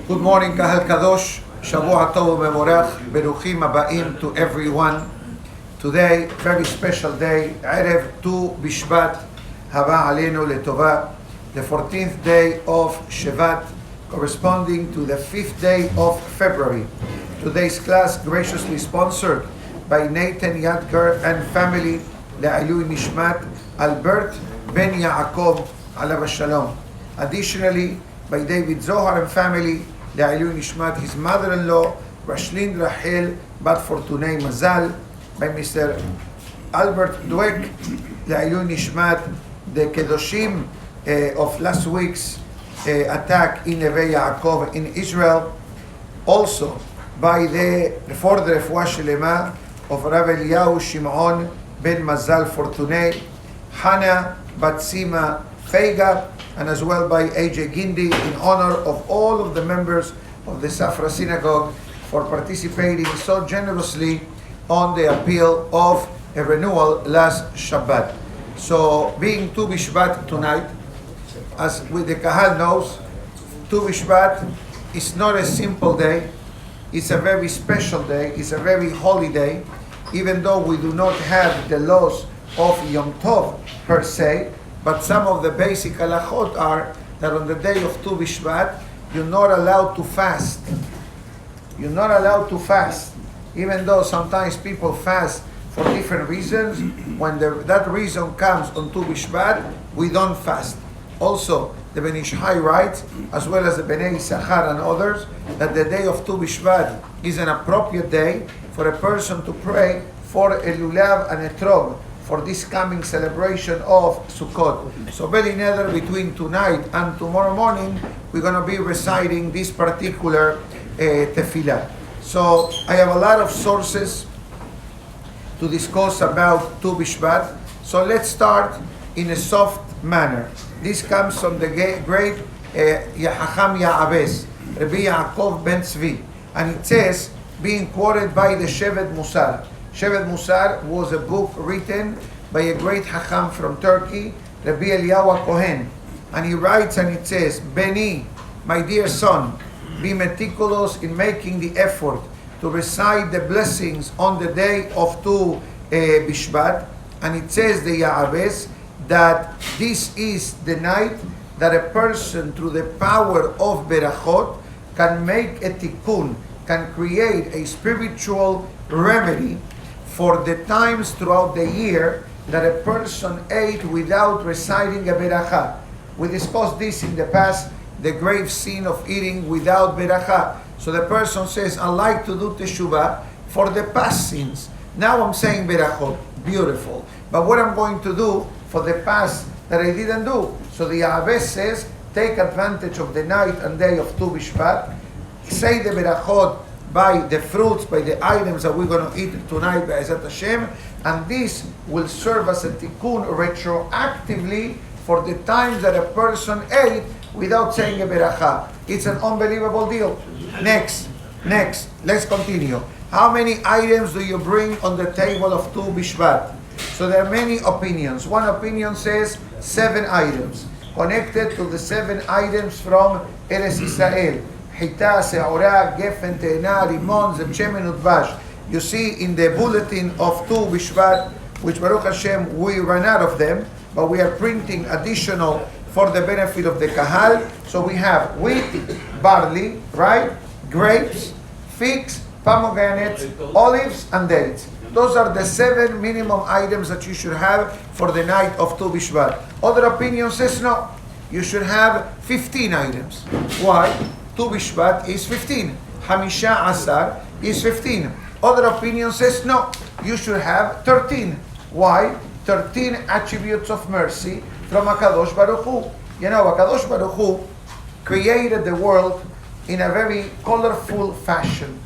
Good morning, Kahal Kadosh. Shavua Tov Mevorach. Beruchim Aba'im to everyone. Today, very special day. Erev Tu Bishbat. Haba Aleinu Letova. The 14th day of Shevat, corresponding to the 5th day of February. Today's class graciously sponsored by Nathan Yadgar and family. Le'ilui Nishmat Albert Ben Yaakov Alav Shalom. Additionally, by David Zohar and family. Le'ilui Nishmat his mother-in-law Rashlin Rachel Bat Fortunei Mazal. By Mr. Albert Dweck. Le'ilui Nishmat the Kedoshim of last week's attack in Neve Yaakov in Israel. Also by for the Refuah Shelema of Rabbi Eliyahu Shimon Ben Mazal Fortunei, Hannah Batsima Faige, and as well by AJ Gindi, in honor of all of the members of the Safra Synagogue for participating so generously on the appeal of a renewal last Shabbat. So, being Tu Bishbat tonight, as with the Kahal knows, Tu Bishbat is not a simple day. It's a very special day. It's a very holy day. Even though we do not have the laws of Yom Tov per se, but some of the basic halachot are that on the day of Tu Bishvat, you're not allowed to fast. You're not allowed to fast. Even though sometimes people fast for different reasons, when that reason comes on Tu Bishvat, we don't fast. Also, the Ben Ish Chai writes, as well as the Bnei Issachar and others, that the day of Tu Bishvat is an appropriate day for a person to pray for a lulav and a trog for this coming celebration of Sukkot. So very nether between tonight and tomorrow morning, we're going to be reciting this particular tefillah. So I have a lot of sources to discuss about Tu Bishvat. So let's start in a soft manner. This comes from the great Yahacham Ya'abes, Rabbi Yaakov Ben Tzvi, and it says, being quoted by the Shevet Musar. Shevet Musar was a book written by a great Hacham from Turkey, Rabbi Eliyahu Kohen, and he writes and it says, Beni, my dear son, be meticulous in making the effort to recite the blessings on the day of Tu Bishvat, and it says the Ya'abes that this is the night that a person through the power of Berachot can make a tikkun, can create a spiritual remedy for the times throughout the year that a person ate without reciting a beracha. We discussed this in the past, the grave sin of eating without beracha. So the person says, I like to do teshuvah for the past sins. Now I'm saying berachot, beautiful. But what I'm going to do for the past that I didn't do? So the Ya'abes says, take advantage of the night and day of Tu Bishvat, say the berachot by the fruits, by the items that we're going to eat tonight, Be'ezat Hashem, and this will serve as a tikkun retroactively for the times that a person ate without saying a beracha. It's an unbelievable deal. Next, let's continue. How many items do you bring on the table of Tu Bishvat? So there are many opinions. One opinion says 7 items, connected to the 7 items from Eretz Israel. Hita, Se'ora, Gefen, Te'ena, Rimon, Zebshemen, Udvash. You see in the bulletin of Tu Bishvat, which Baruch Hashem, we ran out of them, but we are printing additional for the benefit of the Kahal. So we have wheat, barley, right? Grapes, figs, pomegranates, olives, and dates. Those are the 7 minimum items that you should have for the night of Tu Bishvat. Other opinion says no, you should have 15 items. Why? Tu Bishvat is 15. Hamisha Asar is 15. Other opinion says no, you should have 13. Why? 13 attributes of mercy from HaKadosh Baruch Hu. You know, HaKadosh Baruch Hu created the world in a very colorful fashion.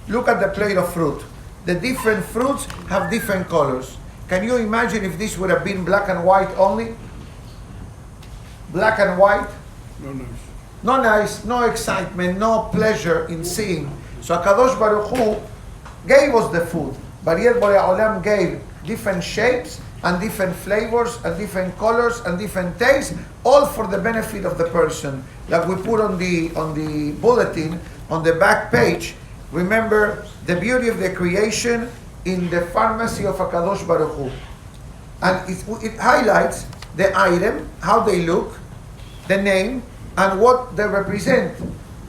Look at the plate of fruit. The different fruits have different colors. Can you imagine if this would have been black and white only? Black and white? No nice, no excitement, no pleasure in seeing. So HaKadosh Baruch Hu gave us the food, but yet Borei Olam gave different shapes and different flavors and different colors and different tastes, all for the benefit of the person. Like we put on the bulletin on the back page. Remember the beauty of the creation in the pharmacy of HaKadosh Baruch Hu. And it highlights the item, how they look, the name, and what they represent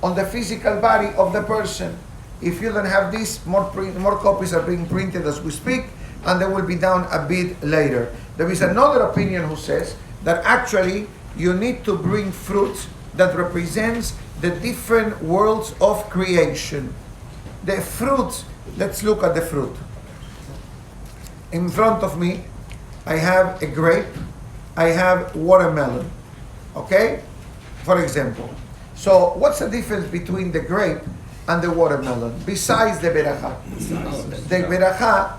on the physical body of the person. If you don't have this, more copies are being printed as we speak, and they will be down a bit later. There is another opinion who says that actually you need to bring fruits that represents the different worlds of creation. The fruits, let's look at the fruit. In front of me, I have a grape, I have watermelon, okay? For example. So what's the difference between the grape and the watermelon, besides the beracha? The beracha,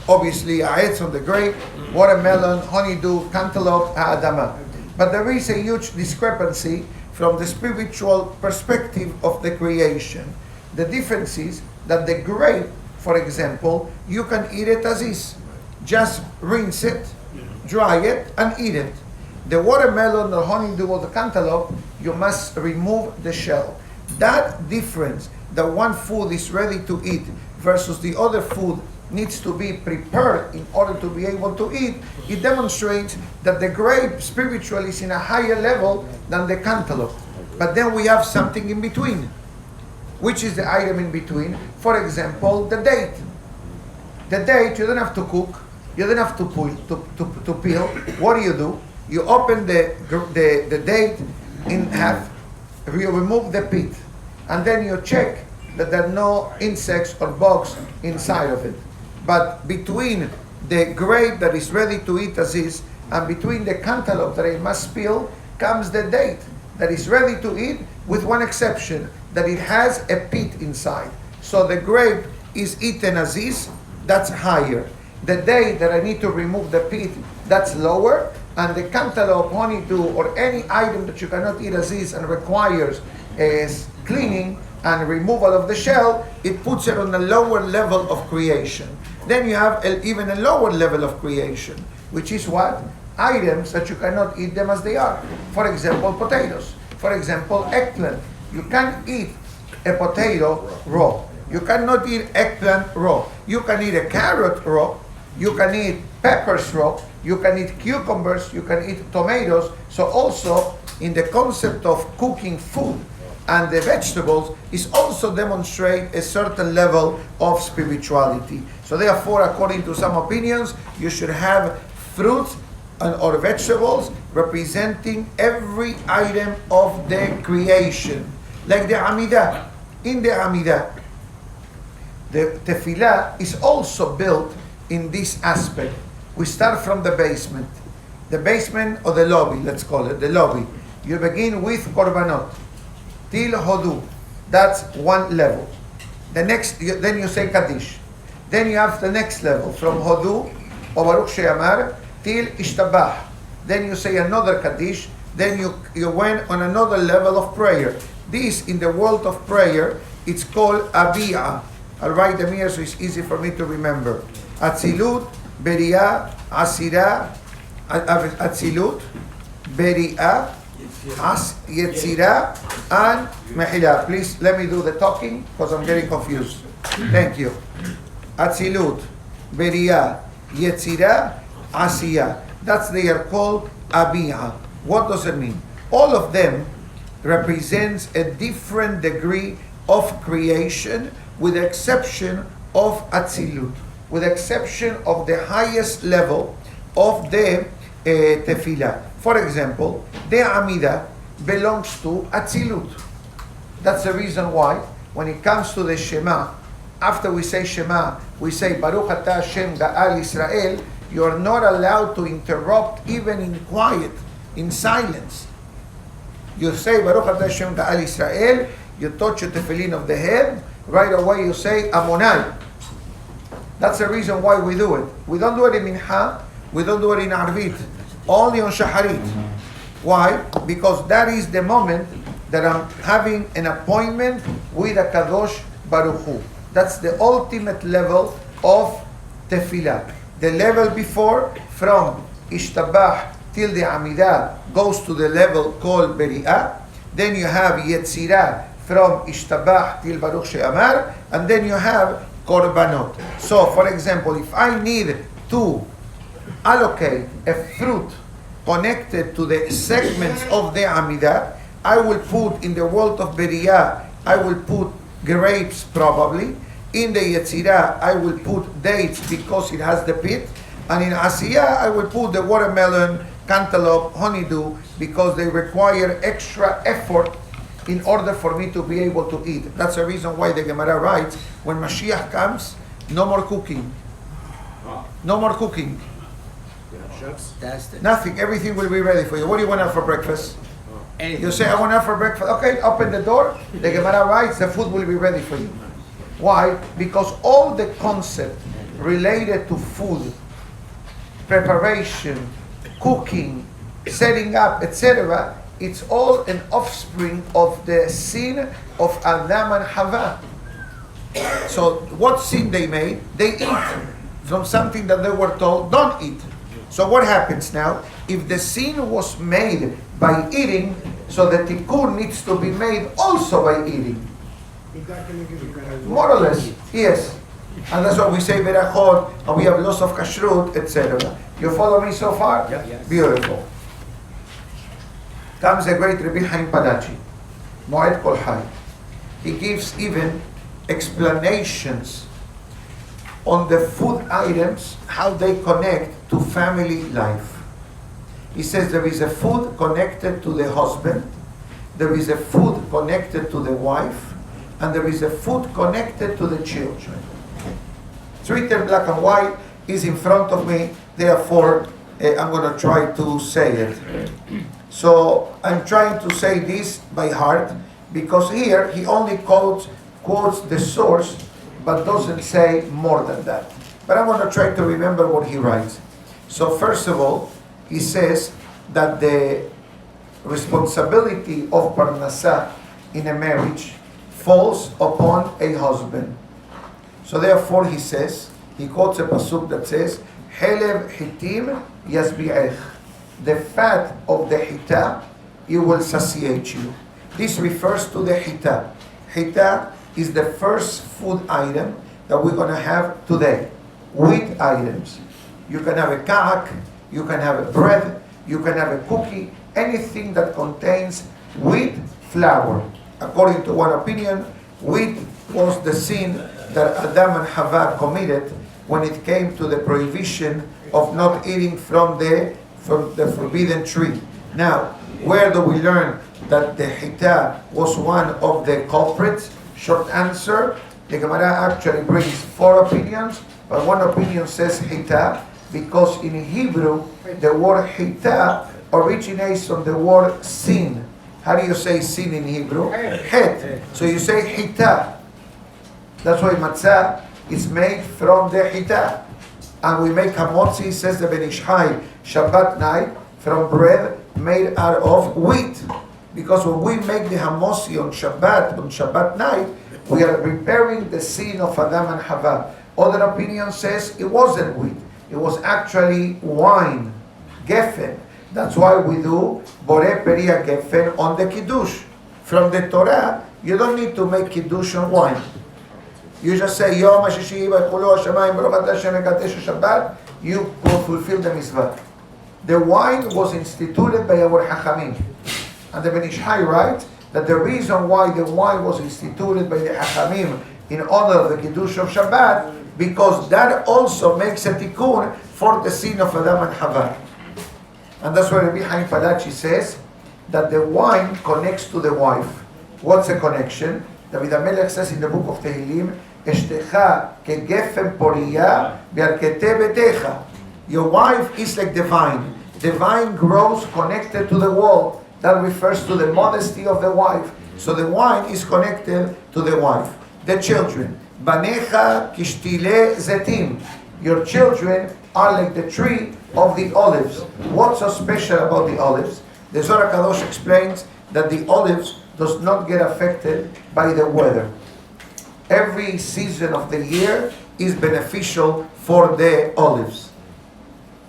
obviously, aetz on the grape, watermelon, honeydew, cantaloupe, ha'adama. But there is a huge discrepancy from the spiritual perspective of the creation. The difference is that the grape, for example, you can eat it as is. Just rinse it, dry it, and eat it. The watermelon, the honeydew, or the cantaloupe, you must remove the shell. That difference, that one food is ready to eat versus the other food needs to be prepared in order to be able to eat, it demonstrates that the grape spiritually is in a higher level than the cantaloupe. But then we have something in between. Which is the item in between? For example, the date. The date, you don't have to cook, you don't have to peel. What do? You open the date in half, you remove the pit, and then you check that there are no insects or bugs inside of it. But between the grape that is ready to eat as is, and between the cantaloupe that it must peel, comes the date that is ready to eat, with one exception, that it has a pit inside. So the grape is eaten as is, that's higher. The date that I need to remove the pit, that's lower. And the cantaloupe, honeydew, or any item that you cannot eat as is and requires cleaning and removal of the shell, it puts it on a lower level of creation. Then you have even a lower level of creation, which is what? Items that you cannot eat them as they are. For example, potatoes. For example, eggplant. You can't eat a potato raw. You cannot eat eggplant raw. You can eat a carrot raw. You can eat peppers raw. You can eat cucumbers. You can eat tomatoes. So also, in the concept of cooking food and the vegetables, is also demonstrate a certain level of spirituality. So therefore, according to some opinions, you should have fruits or vegetables representing every item of the creation. Like the Amidah. In the Amidah, the tefillah is also built in this aspect. We start from the basement. The basement or the lobby, let's call it, the lobby. You begin with korbanot. Till hodu. That's one level. The next, then you say kaddish. Then you have the next level, from hodu, or baruch she'amar, till ishtabah. Then you say another kaddish. Then you went on another level of prayer. This, in the world of prayer, it's called abiyah. I'll write them here so it's easy for me to remember. Atzilut, Beriah, Asira, Atzilut, Beriah, Yetzirah, and Mehila. Please let me do the talking because I'm getting confused. Thank you. Atzilut, Beriah, Yetzirah, Asiya. That's they are called Abiyah. What does it mean? All of them represents a different degree of creation, with the exception of Atzilut, with the exception of the highest level of the tefillah. For example, the Amidah belongs to Atzilut. That's the reason why, when it comes to the Shema, after we say Shema, we say Baruch Atah Hashem Ga'al Israel. You are not allowed to interrupt even in quiet, in silence. You say Baruch Atah Hashem Ga'al Israel. You touch your tefillin of the head. Right away you say Amonai. That's the reason why we do it. We don't do it in Mincha. We don't do it in Arvit. Only on Shaharit. Why? Because that is the moment that I'm having an appointment with a Kadosh Baruch Hu. That's the ultimate level of tefillah. The level before, from Ishtabah till the Amidah, goes to the level called Beri'ah. Then you have Yetzirah from Ishtabah till Baruch She'amar, and then you have Korbanot. So, for example, if I need to allocate a fruit connected to the segments of the Amidah, I will put in the world of Beri'ah, I will put grapes probably. In the Yetzirah, I will put dates because it has the pit. And in Asiyah, I will put the watermelon, cantaloupe, honeydew, because they require extra effort in order for me to be able to eat. That's the reason why the Gemara writes, when Mashiach comes, no more cooking. No more cooking. Nothing. Everything will be ready for you. What do you want to have for breakfast? You say, I want to have for breakfast. Okay, open the door. The Gemara writes, the food will be ready for you. Why? Because all the concept related to food, preparation, cooking, setting up, etc., it's all an offspring of the sin of Adam and Hava. So what sin they made? They eat from something that they were told, don't eat. So what happens now? If the sin was made by eating, so the tikkun needs to be made also by eating. More or less, yes. And that's why we say berachot, and we have loss of kashrut, etc. You follow me so far? Yeah, yes. Beautiful. Comes the great Rabbi Chaim Padachi, Moed Kol Chai. He gives even explanations on the food items, how they connect to family life. He says there is a food connected to the husband, there is a food connected to the wife, and there is a food connected to the children. It's written black and white, is in front of me, therefore I'm going to try to say it. So I'm trying to say this by heart, because here he only quotes the source, but doesn't say more than that. But I'm going to try to remember what he writes. So first of all, he says that the responsibility of parnasah in a marriage falls upon a husband. So therefore he says, he quotes a pasuk that says, Helev hitim yasbi'ech. The fat of the hita, it will satiate you. This refers to the hita. Hita is the first food item that we're going to have today. Wheat items. You can have a ka'ak, you can have a bread, you can have a cookie, anything that contains wheat flour. According to one opinion, wheat was the sin that Adam and Hava committed when it came to the prohibition of not eating from the forbidden tree. Now, where do we learn that the hita was one of the culprits? Short answer, the Gemara actually brings 4 opinions, but one opinion says hita because in Hebrew, the word hita originates from the word sin. How do you say sin in Hebrew? Het. So you say hita. That's why matzah is made from the hita. And we make hamotzi, says the Ben Ish Chai, Shabbat night, from bread made out of wheat. Because when we make the hamotzi on Shabbat night, we are repairing the sin of Adam and Hava. Other opinion says it wasn't wheat. It was actually wine, geffen. That's why we do Boreh Peria Geffen on the Kiddush. From the Torah, you don't need to make Kiddush on wine. You just say, Yom HaShishi V'Chulu HaShamayim Baruch Atah Hashem Mekadesh Shabbat, you will fulfill the mitzvah. The wine was instituted by our Hachamim. And the Ben Ish Chai writes that the reason why the wine was instituted by the Hachamim in honor of the Kiddush of Shabbat, because that also makes a tikkun for the sin of Adam and Hava. And that's why Rabbi Chaim Padachi says that the wine connects to the wife. What's the connection? David HaMelech says in the book of Tehillim, Eshtecha kegefen poriya v'arkete betecha. Your wife is like the vine. The vine grows connected to the wall. That refers to the modesty of the wife. So the wine is connected to the wife. The children. Banecha kishtile zetim. Your children are like the tree of the olives. What's so special about the olives? The Zohar Kadosh explains that the olives does not get affected by the weather. Every season of the year is beneficial for the olives.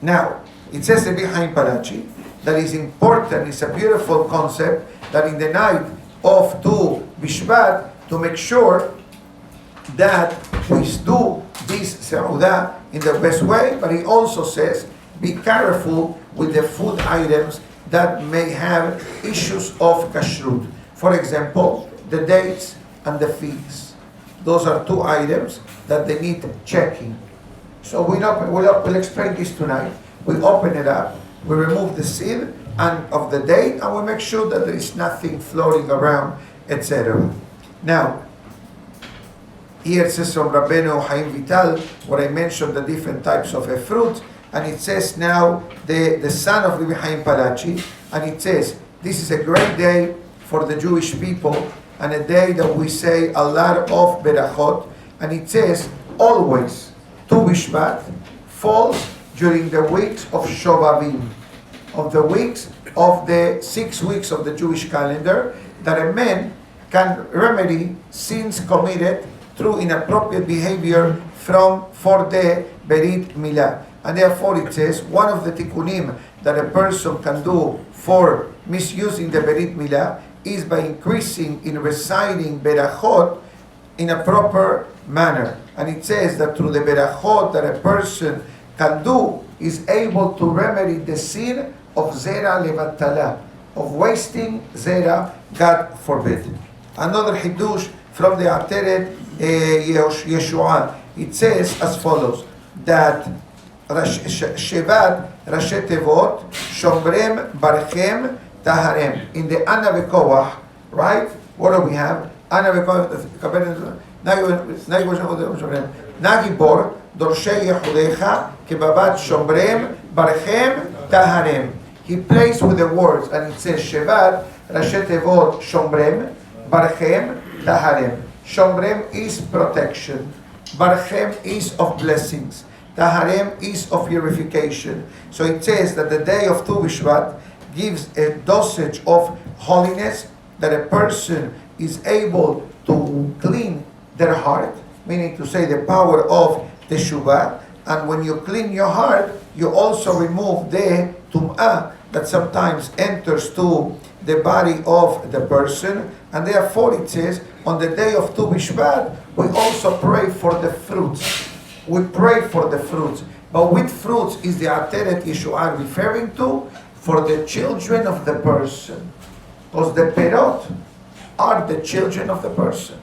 Now, it says Rabbi Chaim Palachi that is important, it's a beautiful concept that in the night of Tu Bishbat, to make sure that we do this Seudah in the best way, but he also says, be careful with the food items that may have issues of kashrut. For example, the dates and the figs. Those are two items that they need checking. So we'll explain this tonight. We open it up, we remove the seed of the date, and we make sure that there is nothing floating around, etc. Now, here it says from Rabbeinu Chaim Vital, where I mentioned the different types of fruit, and it says now the son of Rabbi Chaim Palachi, and it says this is a great day for the Jewish people, and a day that we say a lot of berachot, and it says always Tu Bishvat falls during the weeks of Shovavim, of the weeks of the 6 weeks of the Jewish calendar, that a man can remedy sins committed through inappropriate behavior for the Berit Milah. And therefore it says, one of the tikkunim that a person can do for misusing the Berit Milah is by increasing in reciting berachot in a proper manner. And it says that through the berachot that a person can do is able to remedy the sin of zera levatala, of wasting zera, God forbid. Another hidush from the Ateret Yeshua, it says as follows, that Shevat Rashi Tevot Shomrem Barchem Taharem. In the Ana V'Koach, right? What do we have? Ana V'Koach Nagibor Dorshei Yehudecha Kebabat Shomrem Barchem Taharem. He plays with the words, and it says Shevat Rashi Tevot Shomrem Barchem Taharem. Shomrem is protection. Barchem is of blessings. Taharem is of purification. So it says that the day of Tu Bishvat gives a dosage of holiness, that a person is able to clean their heart, meaning to say the power of teshuvah. And when you clean your heart, you also remove the tum'ah that sometimes enters to the body of the person. And therefore it says, on the day of Tu Bishvat, we also pray for the fruits. We pray for the fruits. But which fruits is the Ateret Yeshua referring to? For the children of the person. Because the perot are the children of the person.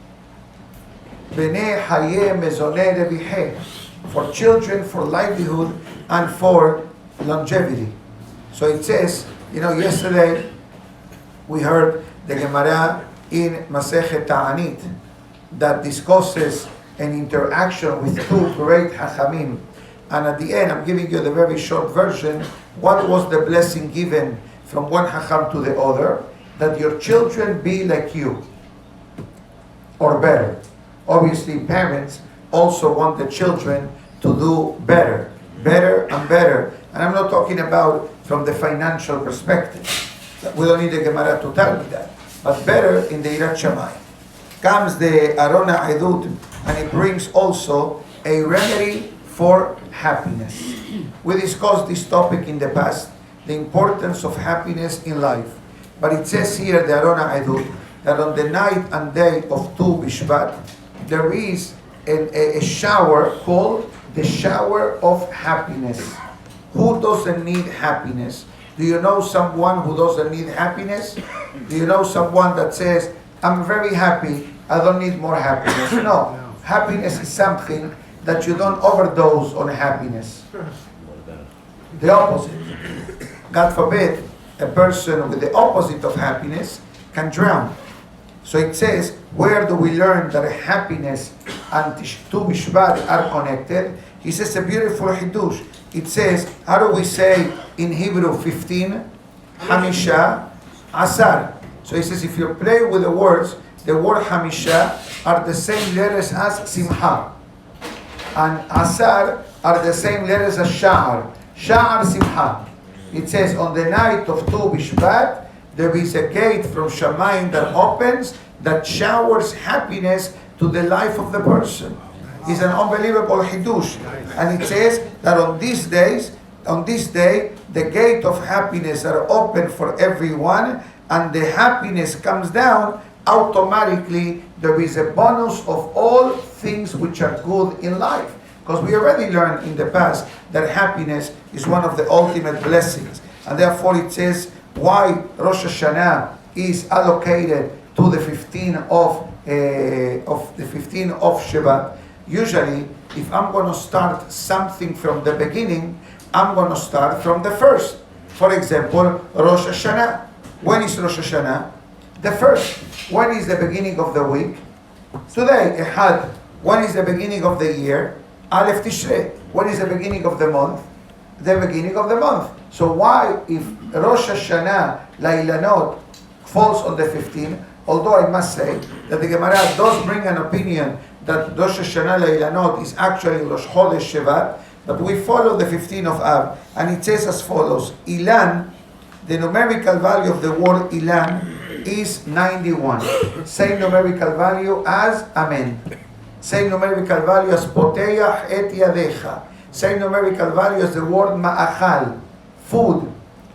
Bnei Hayeh Mezoneh Reviheh. For children, for livelihood, and for longevity. So it says, yesterday we heard the Gemara in Masechet Ta'anit that discusses an interaction with two great Hachamim. And at the end, I'm giving you the very short version. What was the blessing given from one Hacham to the other? That your children be like you, or better. Obviously, parents also want the children to do better, better and better. And I'm not talking about from the financial perspective. We don't need the Gemara to tell me that. But better in the Yirat Shamayim. Comes the Arona Edut, and it brings also a remedy for happiness. We discussed this topic in the past, the importance of happiness in life. But it says here, the Arona Edut, that on the night and day of Tu Bishbat, there is a shower called the shower of happiness. Who doesn't need happiness? Do you know someone who doesn't need happiness? Do you know someone that says, I'm very happy, I don't need more happiness? No. Happiness is something that you don't overdose on happiness. The opposite. God forbid, a person with the opposite of happiness can drown. So it says, where do we learn that happiness and Tu Bishvat are connected? He says a beautiful hidush. It says, how do we say in Hebrew 15? Hamisha, Asar. So he says, if you play with the words, the word Hamisha are the same letters as Simha. And Asar are the same letters as Sha'ar. Sha'ar Simha. It says, on the night of Tu Bishvat, there is a gate from Shamayim that opens, that showers happiness to the life of the person. It's an unbelievable hidush. And it says that on these days, on this day, the gate of happiness are open for everyone, and the happiness comes down automatically. There is a bonus of all things which are good in life. Because we already learned in the past that happiness is one of the ultimate blessings. And therefore it says why Rosh Hashanah is allocated to the 15th of Shabbat. Usually, if I'm going to start something from the beginning, I'm going to start from the first. For example, Rosh Hashanah. When is Rosh Hashanah? The first. When is the beginning of the week? Today, Ehad. When is the beginning of the year? Aleph Tishrei. When is the beginning of the month? The beginning of the month. So why, if Rosh Hashanah Lailanot falls on the 15th, although I must say that the Gemara does bring an opinion that Rosh Hashanah Lailanot is actually Rosh Chodesh Shevat, but we follow the 15th of Av, and it says as follows: Ilan, the numerical value of the word Ilan is 91. Same numerical value as Amen. Same numerical value as Poteyach et Yadecha. Same numerical value as the word Ma'achal, food.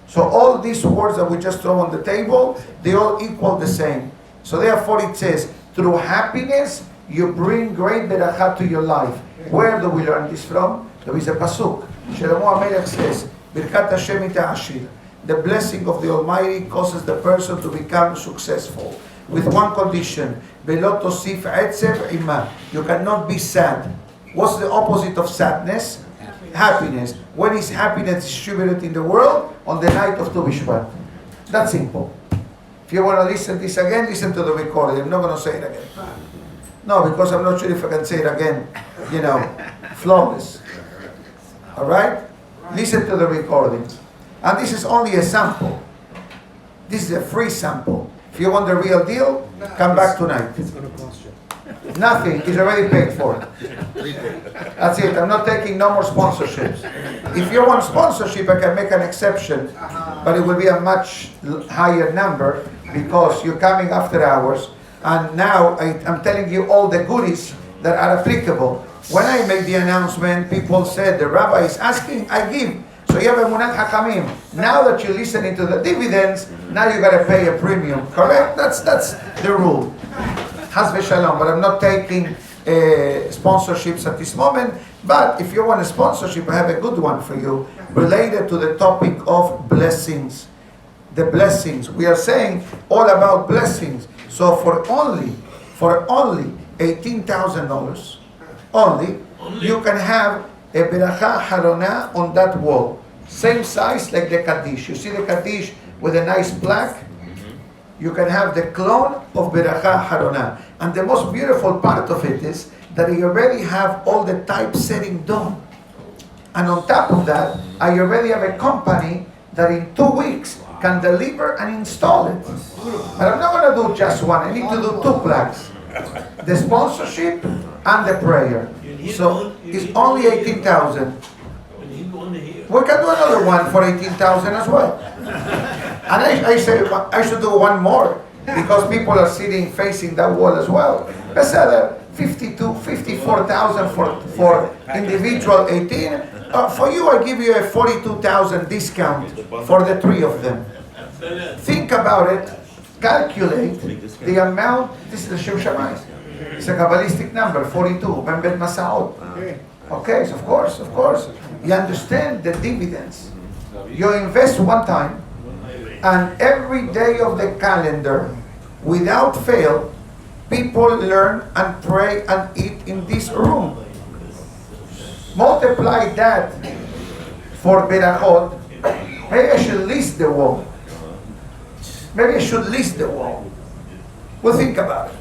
So all these words that we just throw on the table, they all equal the same. So therefore it says, through happiness, you bring great beracha to your life. Where do we learn this from? There is a pasuk. Shlomo HaMelech says, Birkat Hashem ita'ashir. The blessing of the Almighty causes the person to become successful. With one condition, Velo tosif etzev ima. You cannot be sad. What's the opposite of sadness? Happiness. When is happiness distributed in the world? On the night of Tu Bishbat. That's simple. If you want to listen to this again, listen to the recording. I'm not going to say it again. No, because I'm not sure if I can say it again, flawless. All right? Listen to the recording. And this is only a sample. This is a free sample. If you want the real deal, come back tonight. It's going to cost you. Nothing. It's already paid for. That's it. I'm not taking no more sponsorships. If you want sponsorship, I can make an exception, but it will be a much higher number because you're coming after hours. And now I'm telling you all the goodies that are applicable. When I make the announcement, people said, the rabbi is asking, I give. So you have a Munat Hakamim. Now that you're listening to the dividends, now you got to pay a premium. Correct? That's the rule. Haz v'shalom. But I'm not taking sponsorships at this moment. But if you want a sponsorship, I have a good one for you related to the topic of blessings. The blessings. We are saying all about blessings. So for only $18,000, you can have a beracha harona on that wall. Same size like the Kaddish. You see the Kaddish with a nice plaque? You can have the clone of beracha harona. And the most beautiful part of it is that you already have all the typesetting done. And on top of that, I already have a company that in 2 weeks can deliver and install it. But I'm not going to do just one. I need to do 2 plaques. The sponsorship and the prayer. So it's only 18,000. We can do another one for 18,000 as well. And I say I should do one more because people are sitting facing that wall as well. Let's say 54,000 for individual 18. For you, I give you a 42,000 discount for the 3 of them. Think about it. Calculate the amount. This is the Shem Shammai. It's a Kabbalistic number, 42. Membet Masaot. Okay, so of course. You understand the dividends. You invest one time, and every day of the calendar, without fail, people learn and pray and eat in this room. Multiply that for Berachot. Maybe I should list the wall. We'll think about it.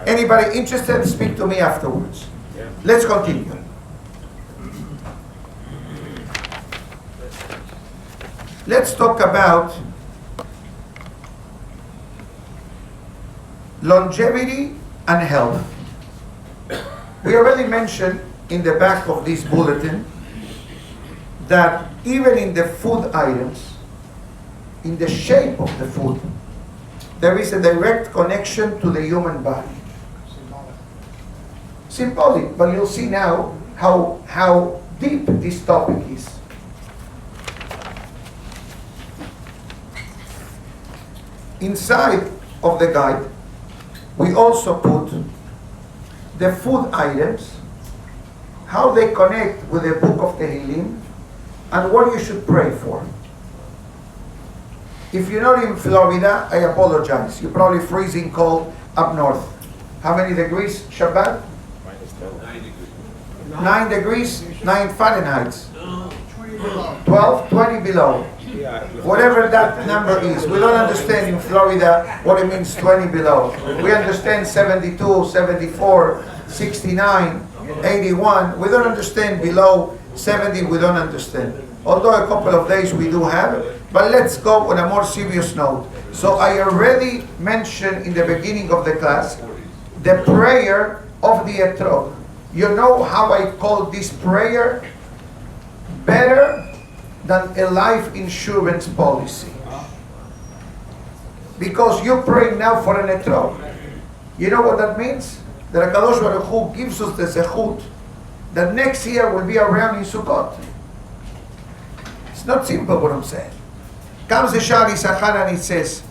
Anybody interested, speak to me afterwards. Let's continue. Let's talk about longevity and health. We already mentioned in the back of this bulletin that even in the food items, in the shape of the food, there is a direct connection to the human body. Symbolic, but you'll see now how deep this topic is. Inside of the guide, we also put the food items, how they connect with the book of Tehillim, and what you should pray for. If you're not in Florida, I apologize. You're probably freezing cold up north. How many degrees, Shabbat? 9 degrees, 9 Fahrenheit. 12, 20 below. Whatever that number is. We don't understand in Florida what it means 20 below. We understand 72, 74, 69, 81. We don't understand below 70, we don't understand. Although a couple of days we do have. But let's go on a more serious note. So I already mentioned in the beginning of the class the prayer of the etrog. You know how I call this prayer? Better than a life insurance policy. Because you pray now for an etrog. You know what that means? That HaKadosh Baruch Hu gives us the zechut that next year will be around in Sukkot. It's not simple what I'm saying. Comes the Shari Sachar and it says,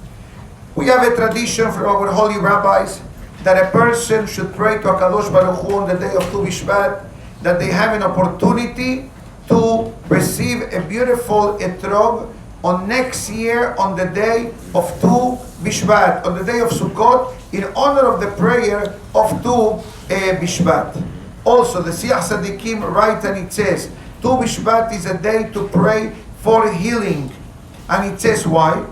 we have a tradition from our holy rabbis that a person should pray to HaKadosh Baruch Hu on the day of Tu Bishbat, that they have an opportunity to receive a beautiful etrog on next year on the day of Tu Bishbat, on the day of Sukkot, in honor of the prayer of Tu Bishbat. Also, the Siyah Sadikim write and it says, Tu Bishbat is a day to pray for healing. And it says why?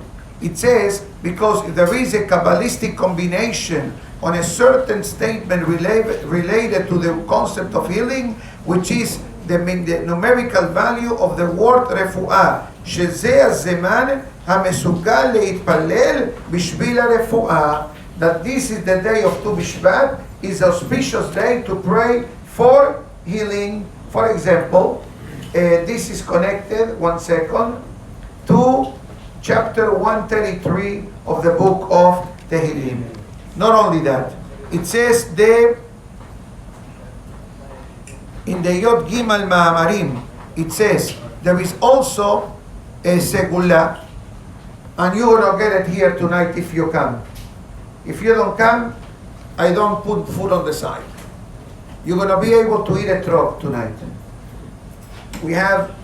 It says because there is a Kabbalistic combination on a certain statement related to the concept of healing, which is the numerical value of the word refuah. שזה הזמן המסוגל להתפלל בשביל הרפואה. That this is the day of Tu Bishvat, is an auspicious day to pray for healing. For example, this is connected, one second, to chapter 133 of the book of Tehillim. Not only that, it says in the Yod Gimal Ma'amarim, it says there is also a segula, and you're gonna get it here tonight if you come. If you don't come, I don't put food on the side. You're gonna be able to eat a trog tonight. We have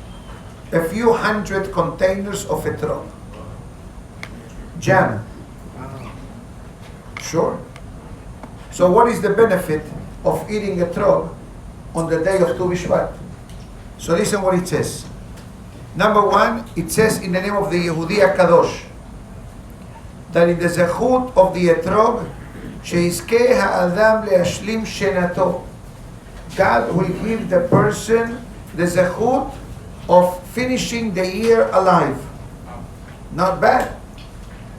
a few hundred containers of etrog. Jam. Sure. So what is the benefit of eating etrog on the day of Tu Bishvat? So listen what it says. Number one, it says in the name of the Yehudi HaKadosh that in the zechut of the etrog, sheizkeh ha'adam le'ashlim shenato, God will give the person the zechut of finishing the year alive. Not bad.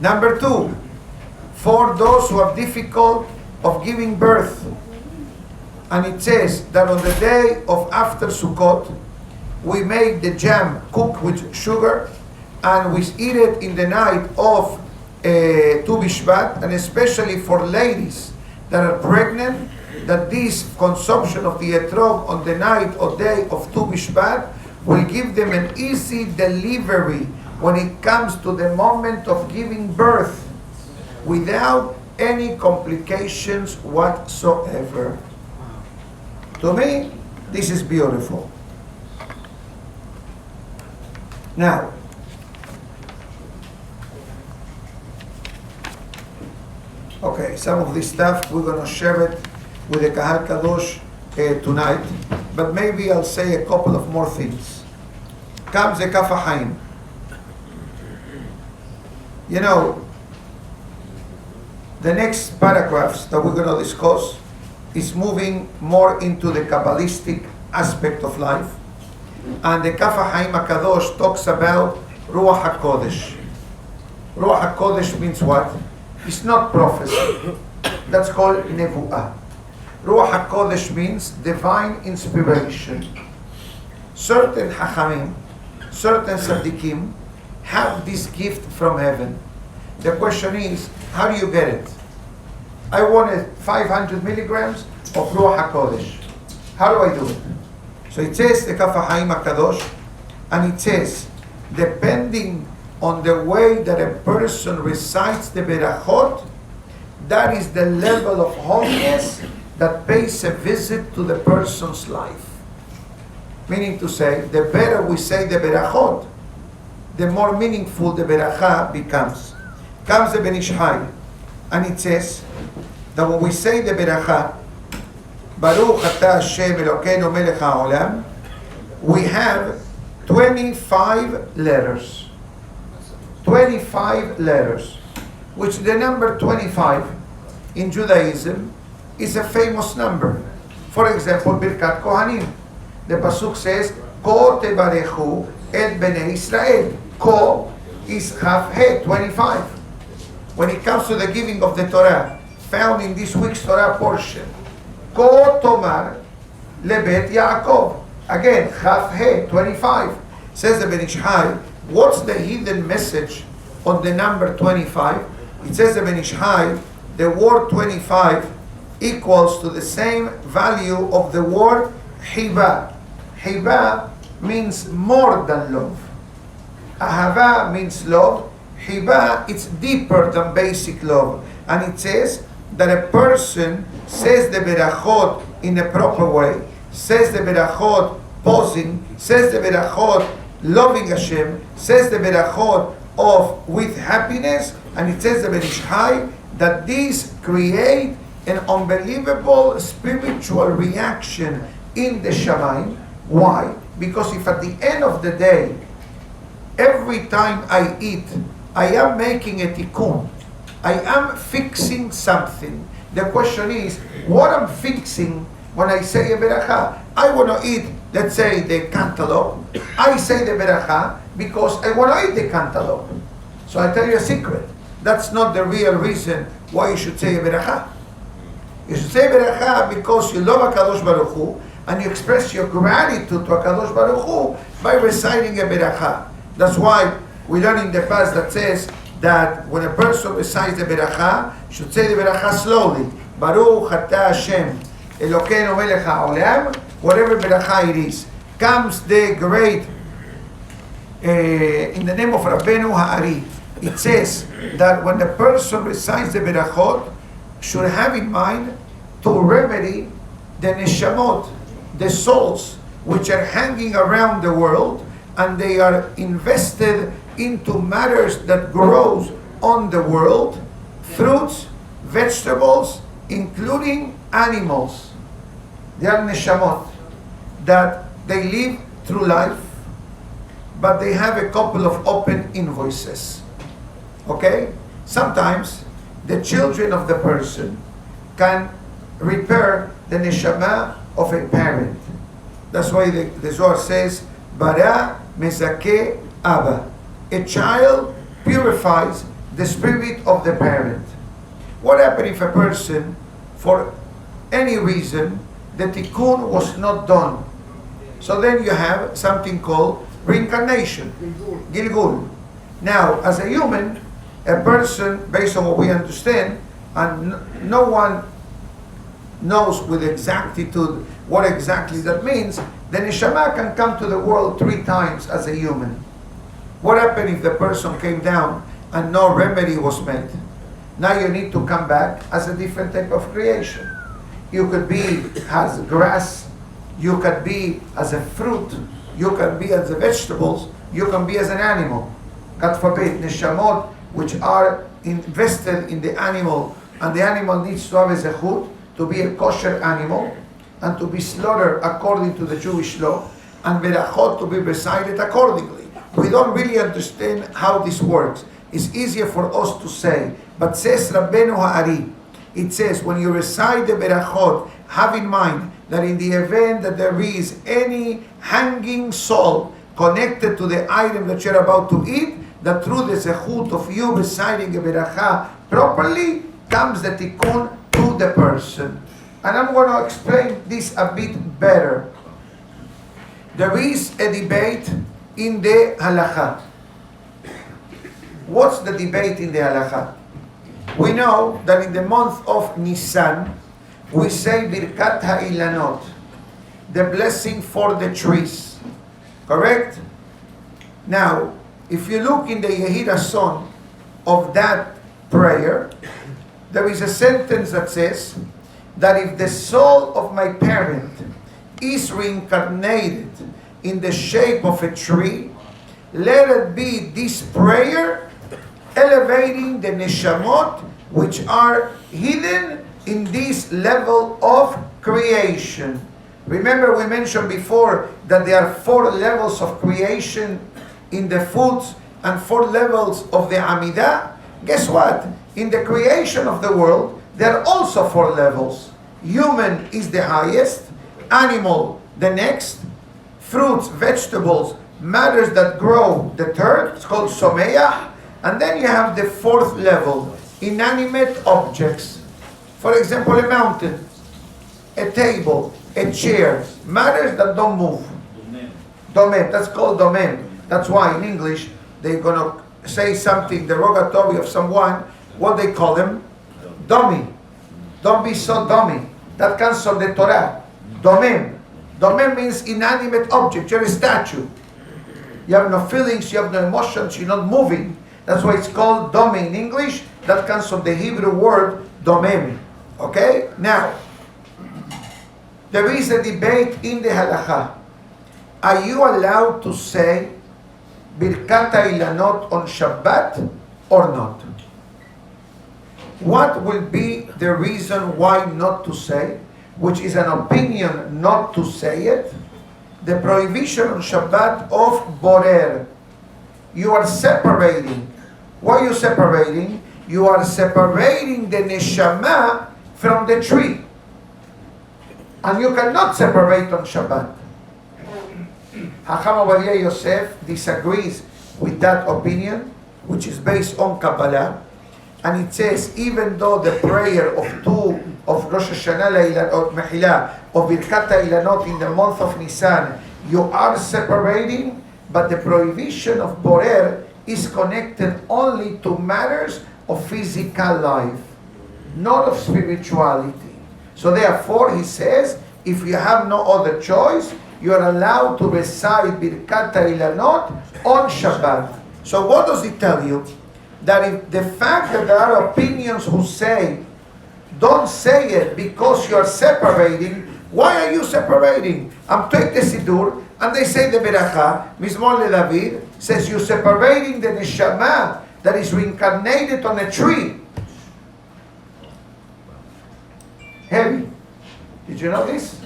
Number two, for those who have difficult of giving birth, and it says that on the day of after Sukkot, we make the jam cooked with sugar, and we eat it in the night of Tu Bishvat, and especially for ladies that are pregnant, that this consumption of the etrog on the night or day of Tu Bishvat will give them an easy delivery when it comes to the moment of giving birth, without any complications whatsoever. To me, this is beautiful. Now, okay, some of this stuff we're going to share it with the Kahal Kadosh tonight, but maybe I'll say a couple of more things. Comes the Kaf HaChaim. You know, the next paragraphs that we're going to discuss is moving more into the Kabbalistic aspect of life. And the Kaf HaChaim HaKadosh talks about Ruach HaKodesh. Ruach HaKodesh means what? It's not prophecy. That's called Nevu'ah. Ruach HaKodesh means divine inspiration. Certain Hachamim, certain Tzaddikim have this gift from heaven. The question is, how do you get it? I wanted 500 milligrams of Ruach HaKodesh. How do I do it? So it says the Kaf HaChaim HaKadosh, and it says, depending on the way that a person recites the berachot, that is the level of holiness that pays a visit to the person's life. Meaning to say, the better we say the berachot, the more meaningful the beracha becomes. Comes the Ben Ish Chai, and it says that when we say the beracha, Baruch Ata Hashem Elokeinu Melech HaOlam, we have 25 letters. 25 letters. Which the number 25 in Judaism is a famous number. For example, Birkat Kohanim. The Pasuk says, Ko tebarechu et bnei Israel. Ko is Chaf He, 25. When it comes to the giving of the Torah, found in this week's Torah portion, Ko tomar lebet Yaakov. Again, Chaf He, 25. Says the Ben Ish Chai, what's the hidden message on the number 25? It says the Ben Ish Chai, the word 25 equals to the same value of the word Hiba. Hiba means more than love. Ahava means love. Hiba, it's deeper than basic love. And it says that a person says the berachot in a proper way, says the berachot pausing, says the berachot loving Hashem, says the berachot of with happiness, and it says the Ben Ish Chai that these create an unbelievable spiritual reaction in the Shamayim. Why? Because if at the end of the day, every time I eat, I am making a tikkun, I am fixing something. The question is, what I'm fixing when I say a beracha? I want to eat, let's say, the cantaloupe. I say the beracha because I want to eat the cantaloupe. So I tell you a secret. That's not the real reason why you should say a beracha. You should say beracha because you love HaKadosh Baruch Hu and you express your gratitude to HaKadosh Baruch Hu by reciting a beracha. That's why we learned in the past that says that when a person recites the beracha, should say the beracha slowly. Baruch Ata Hashem Elokeinu Melech HaOlam, whatever beracha it is. Comes the great, in the name of Rabbeinu Ha'ari, it says that when the person recites the berachot, should have in mind to remedy the neshamot, the souls which are hanging around the world, and they are invested into matters that grows on the world, fruits, vegetables, including animals. They are neshamot, that they live through life, but they have a couple of open invoices. Okay? Sometimes the children of the person can repair the neshama of a parent. That's why the Zohar says, Bara mezakeh Abba. A child purifies the spirit of the parent. What happens if a person, for any reason, the tikkun was not done? So then you have something called reincarnation, Gilgul. Now, as a human, a person, based on what we understand, and no one knows with exactitude what exactly that means, the neshama can come to the world 3 times as a human. What happened if the person came down and no remedy was made? Now you need to come back as a different type of creation. You could be as grass, you could be as a fruit, you can be as a vegetables, you can be as an animal. God forbid, neshamot which are invested in the animal, and the animal needs to have a zechut to be a kosher animal and to be slaughtered according to the Jewish law, and berachot to be recited accordingly. We don't really understand how this works. It's easier for us to say, but says Rabbeinu Ha'ari, it says when you recite the berachot, have in mind that in the event that there is any hanging soul connected to the item that you're about to eat, that through the zechut of you reciting a beracha properly comes the tikkun to the person. And I'm going to explain this a bit better. There is a debate in the halakha. What's the debate in the halakha? We know that in the month of Nisan, we say Birkat Ha'ilanot, the blessing for the trees. Correct? Now, If you look in the Yehida song of that prayer, there is a sentence that says that if the soul of my parent is reincarnated in the shape of a tree, let it be this prayer elevating the neshamot which are hidden in this level of creation. Remember, we mentioned before that there are 4 levels of creation in the foods and 4 levels of the Amidah. Guess what? In the creation of the world, there are also 4 levels. Human is the highest, animal the next, fruits, vegetables, matters that grow the third, it's called Someah, and then you have the 4th level, inanimate objects. For example, a mountain, a table, a chair, matters that don't move. Domem, that's called domem. That's why in English they're going to say something derogatory of someone, what they call them? Dummy. Don't be so dummy. That comes from the Torah. Domem. Domem means inanimate object. You're a statue. You have no feelings, you have no emotions, you're not moving. That's why it's called Dome in English. That comes from the Hebrew word Domem. Okay? Now, there is a debate in the halakha. Are you allowed to say Birkat Ilanot on Shabbat or not? What will be the reason why not to say, which is an opinion not to say it? The prohibition on Shabbat of Borer. You are separating. Why are you separating? You are separating the neshama from the tree. And you cannot separate on Shabbat. Hacham Rabbi Yosef disagrees with that opinion, which is based on Kabbalah. And it says, even though the prayer of Rosh Hashanah or Mehillah, of Birkat Ilanot in the month of Nisan, you are separating, but the prohibition of Borer is connected only to matters of physical life, not of spirituality. So therefore, he says, if you have no other choice, you are allowed to recite Birkat Ilanot on Shabbat. So what does it tell you? That if the fact that there are opinions who say, don't say it because you are separating, why are you separating? I'm take the Sidur, and they say the Beracha, Mizmor LeDavid, says you're separating the Neshama that is reincarnated on a tree. Heavy. Did you know this?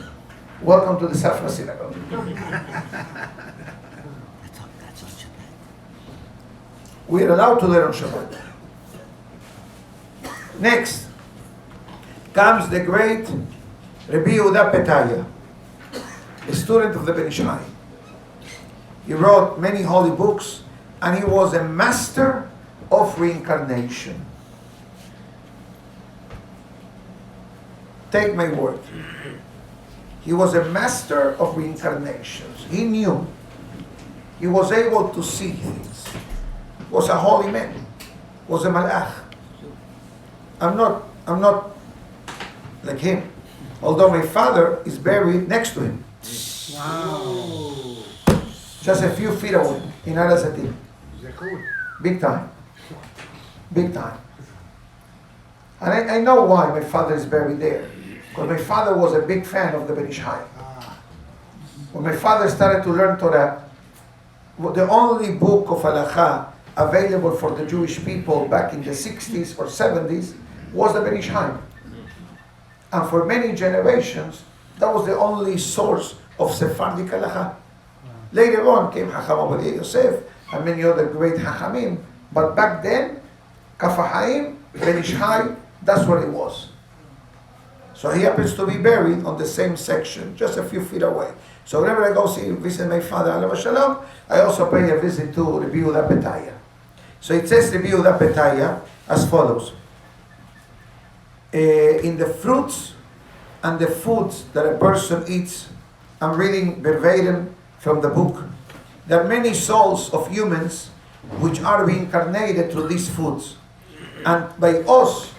Welcome to the Safra Synagogue. We are allowed to learn on Shabbat. Next comes the great Rabbi Yehuda Batya, a student of the Ben Ishai. He wrote many holy books, and he was a master of reincarnation. Take my word. He was a master of reincarnations. He knew. He was able to see things. Was a holy man. Was a malach. I'm not like him. Although my father is buried next to him. Wow. Just a few feet away in Arazatim. Big time. Big time. And I know why my father is buried there. Because my father was a big fan of the Ben Ishai. When my father started to learn Torah, the only book of halakha available for the Jewish people back in the 60s or 70s was the Ben Ishai. And for many generations, that was the only source of Sephardic halakha. Later on came Hacham Rabbi Yosef and many other great Hachamim. But back then, Kaf HaChaim, Ben Ishai, that's where it was. So he happens to be buried on the same section, just a few feet away. So whenever I go visit my father, Alav Shalom, I also pay a visit to Rabbi Yehuda Batya. So it says Rabbi Yehuda Batya as follows. In the fruits and the foods that a person eats, I'm reading verbatim from the book, there are many souls of humans which are reincarnated through these foods. And by us,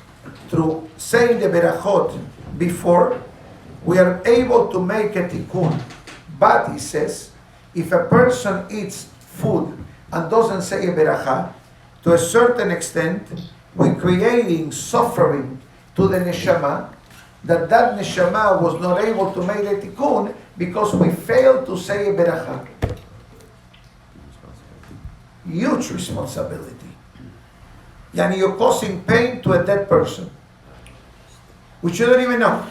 through saying the berachot before, we are able to make a tikkun. But he says, if a person eats food and doesn't say a beracha, to a certain extent, we're creating suffering to the neshama, that neshama was not able to make a tikkun because we failed to say a beracha. Huge responsibility. Yani you're causing pain to a dead person, which you don't even know.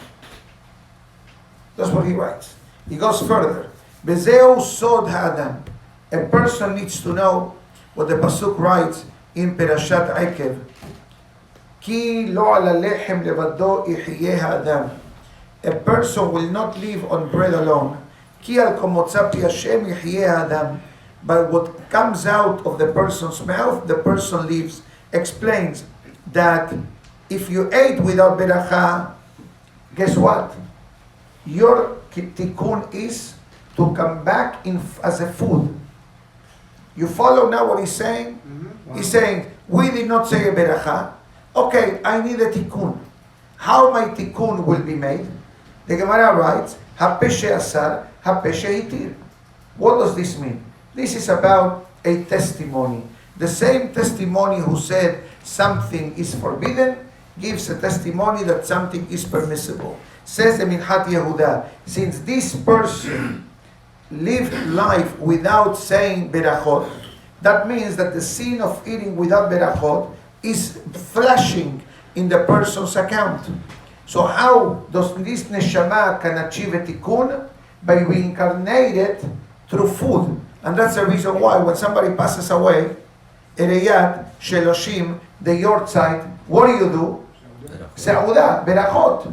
That's what he writes. He goes further. Bezeu sod ha'adam. A person needs to know what the pasuk writes in Perashat Akev. Ki lo ala lechem levado ihyeh ha'adam. A person will not live on bread alone. Ki al komotza pi Hashem ihyeh ha'adam. By what comes out of the person's mouth, the person lives. Explains that if you ate without beracha, guess what? Your tikkun is to come back in as a food. You follow now what he's saying? Mm-hmm. He's saying, we did not say a beracha. Okay, I need a tikkun. How my tikkun will be made? The Gemara writes, ha-peshe asar, ha-peshe hitir. What does this mean? This is about a testimony. The same testimony who said something is forbidden gives a testimony that something is permissible. Says the Minhat Yehuda, since this person lived life without saying berachot, that means that the sin of eating without berachot is flashing in the person's account. So how does this neshama can achieve a tikkun? By reincarnated through food. And that's the reason why when somebody passes away, Ereyat, Sheloshim, the yortzeit, what do? Sa'udah, berachot.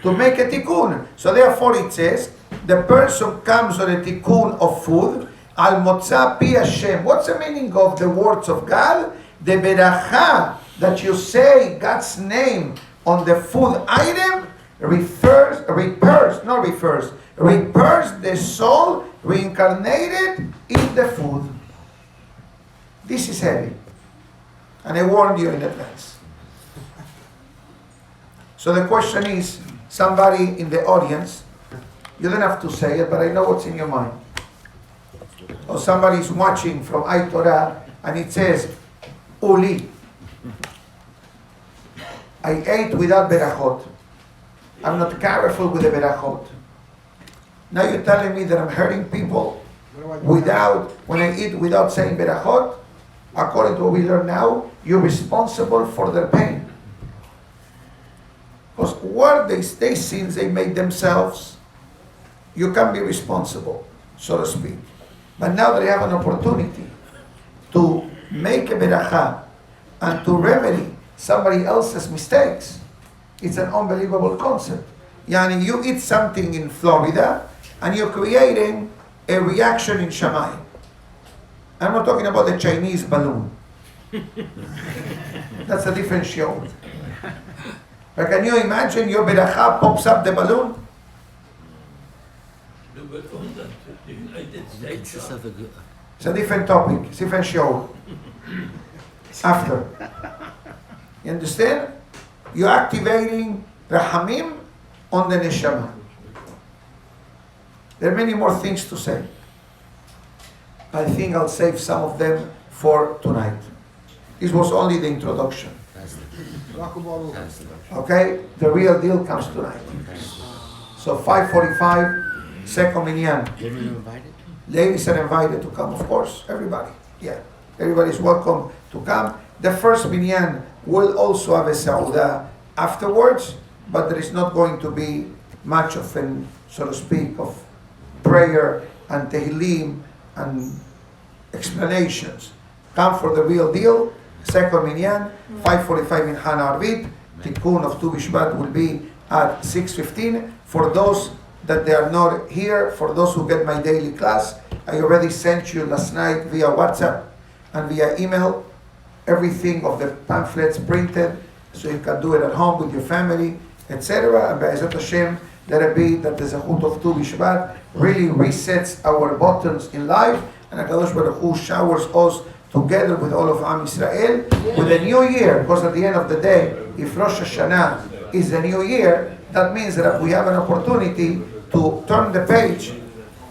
To make a tikkun. So therefore it says, the person comes on a tikkun of food, al motza pi Hashem. What's the meaning of the words of God? The beracha that you say God's name on the food item repairs the soul reincarnated in the food. This is heavy. And I warned you in advance. So the question is, somebody in the audience, you don't have to say it, but I know what's in your mind. Or somebody is watching from Torah and it says, Uli, I ate without berachot. I'm not careful with the berachot. Now you're telling me that I'm hurting people when I eat without saying berachot? According to what we learn now, you're responsible for their pain. Because what they sins they made themselves, you can be responsible, so to speak. But now that you have an opportunity to make a beracha and to remedy somebody else's mistakes, it's an unbelievable concept. Yani you eat something in Florida and you're creating a reaction in Shammai. I'm not talking about the Chinese balloon. That's a different show. But can you imagine your beracha pops up the balloon? It's a different topic. It's a different show. After. You understand? You're activating Rahamim on the Neshama. There are many more things to say. I think I'll save some of them for tonight. This was only the introduction. Okay? The real deal comes tonight. So 5:45, second minyan. Ladies are invited to come, of course. Everybody. Yeah. Everybody is welcome to come. The first minyan will also have a sa'udah afterwards, but there is not going to be much of an, so to speak, of prayer and tehillim and explanations. Come for the real deal. Second minyan, 5:45 in Hana Arvit. Tikkun of Tu Bishbat will be at 6:15. For those that they are not here, for those who get my daily class, I already sent you last night via WhatsApp and via email everything of the pamphlets printed, so you can do it at home with your family, etc. And Be'ezrat Hashem, let it be that the Zechut of Tu Bishbat really resets our buttons in life, and HaKadosh Baruch Hu showers us together with all of Am Yisrael with a new year, because at the end of the day, if Rosh Hashanah is the new year, that means that we have an opportunity to turn the page,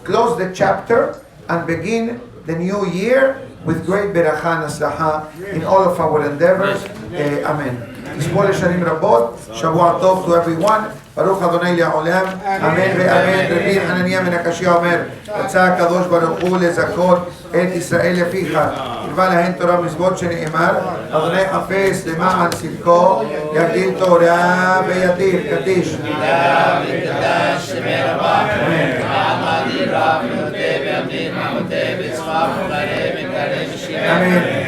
close the chapter, and begin the new year with great beracha and aslaha in all of our endeavors. Amen. תזכו לשנים רבות, שבוע טוב to everyone, ברוך אדוני לעולם, אמן ואמן. רבי חנניה בן הקשיא אומר, רצה הקדוש ברוך הוא לזכות את ישראל לפיך, ילווה להן תורה מצוות שנאמר, אדוני חפש למען צדקו, יגדיל תורה וידיר. קדיש. אמן.